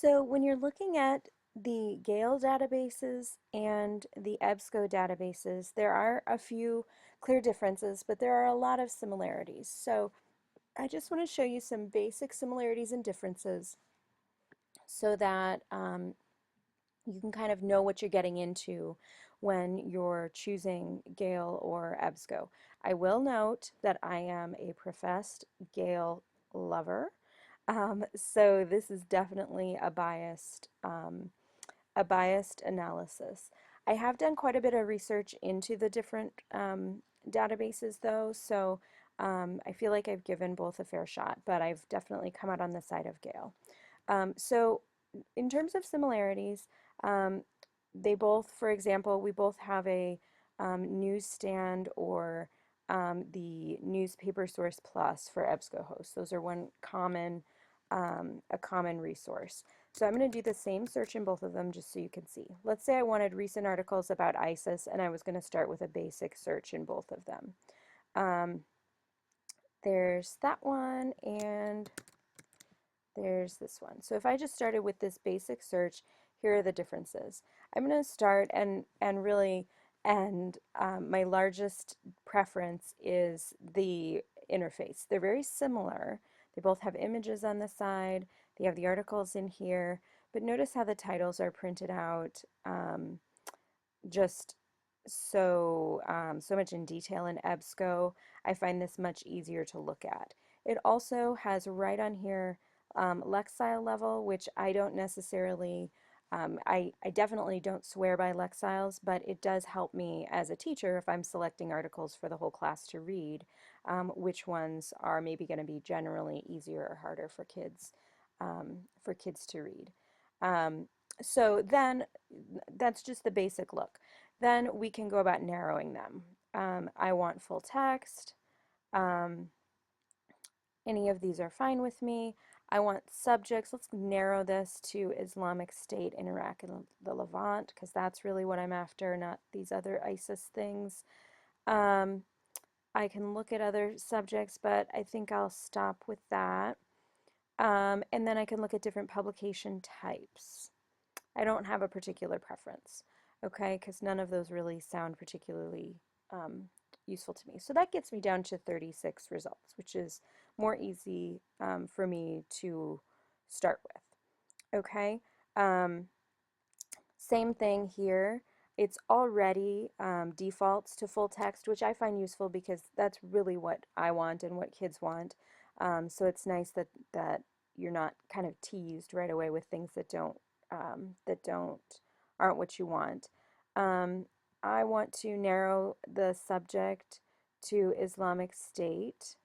So when you're looking at the Gale databases and the Ebsco databases, there are a few clear differences, but there are a lot of similarities. So I just want to show you some basic similarities and differences so that you can kind of know what you're getting into when you're choosing Gale or Ebsco. I will note that I am a professed Gale lover. So this is definitely a biased analysis. I have done quite a bit of research into the different databases though, so I feel like I've given both a fair shot, but I've definitely come out on the side of Gale. So in terms of similarities, um, they both, for example, we both have a newsstand or the newspaper source plus for EBSCOhost. Those are a common resource. So I'm going to do the same search in both of them just so you can see. Let's say I wanted recent articles about ISIS and I was going to start with a basic search in both of them. There's that one and there's this one. So if I just started with this basic search, here are the differences. I'm going to start and my largest preference is the interface. They're very similar. They both have images on the side. They have the articles in here, but notice how the titles are printed out just so much in detail in EBSCO. I find this much easier to look at. It also has right on here Lexile level, which I don't necessarily, I definitely don't swear by Lexiles, but it does help me as a teacher if I'm selecting articles for the whole class to read, which ones are maybe going to be generally easier or harder for kids to read. So then that's just the basic look. Then we can go about narrowing them. I want full text. Um, any of these are fine with me. I want subjects. Let's narrow this to Islamic State in Iraq and the Levant because that's really what I'm after, not these other ISIS things. I can look at other subjects, but I think I'll stop with that. And then I can look at different publication types. I don't have a particular preference, okay, because none of those really sound particularly useful to me. So that gets me down to 36 results, which is more easy for me to start with, okay? Same thing here. It's already defaults to full text, which I find useful because that's really what I want and what kids want. So it's nice that you're not kind of teased right away with things that aren't what you want. I want to narrow the subject to Islamic State.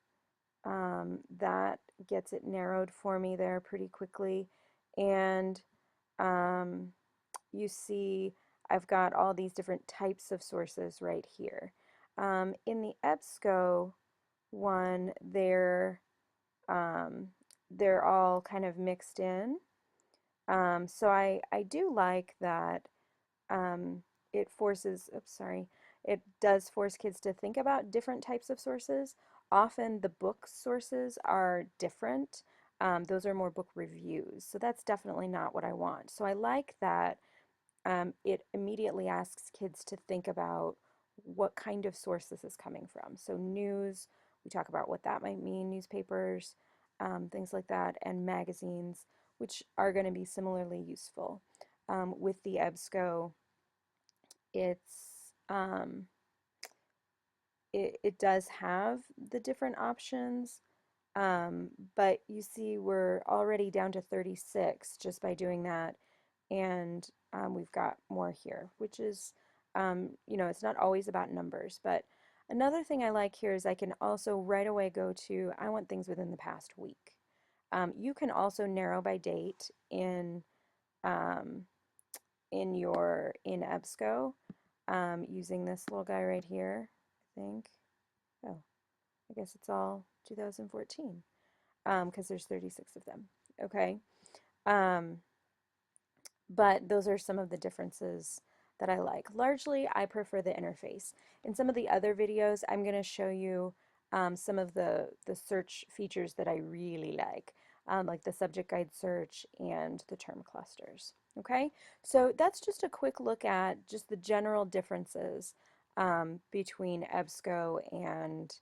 That gets it narrowed for me there pretty quickly. And you see I've got all these different types of sources right here. In the EBSCO one, um, they're all kind of mixed in. So I do like that it forces, oops, sorry, it does force kids to think about different types of sources. Often the book sources are different. Those are more book reviews. So that's definitely not what I want. So I like that it immediately asks kids to think about what kind of source this is coming from. So news, we talk about what that might mean, newspapers, things like that, and magazines, which are going to be similarly useful. With the EBSCO, it's it does have the different options, but you see we're already down to 36 just by doing that, and we've got more here, which is, it's not always about numbers, but another thing I like here is I can also right away go to, I want things within the past week. You can also narrow by date um, in EBSCO using this little guy right here, I think. Oh, I guess it's all 2014 because there's 36 of them. Okay. Um, but those are some of the differences that I like. Largely, I prefer the interface. In some of the other videos, I'm going to show you some of the search features that I really like. like the subject guide search and the term clusters. Okay, so that's just a quick look at just the general differences between EBSCO and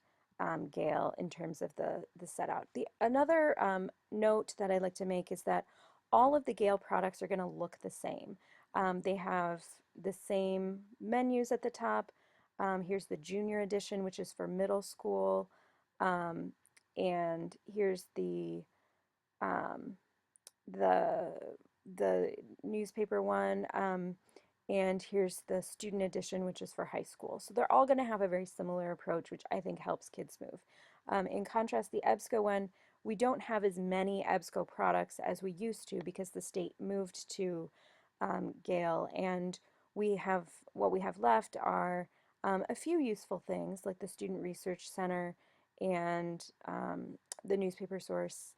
Gale in terms of the set out. Another note that I like to make is that all of the Gale products are going to look the same. They have the same menus at the top. Here's the junior edition, which is for middle school. Um, and here's um, the the newspaper one, and here's the student edition, which is for high school. So they're all going to have a very similar approach, which I think helps kids move. In contrast, the EBSCO one, we don't have as many EBSCO products as we used to because the state moved to Gale, and what we have left are a few useful things like the Student Research Center and the newspaper source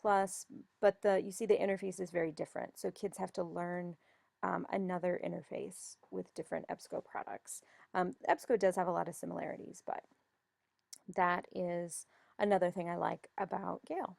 plus, but you see the interface is very different. So kids have to learn another interface with different EBSCO products. EBSCO does have a lot of similarities, but that is another thing I like about Gale.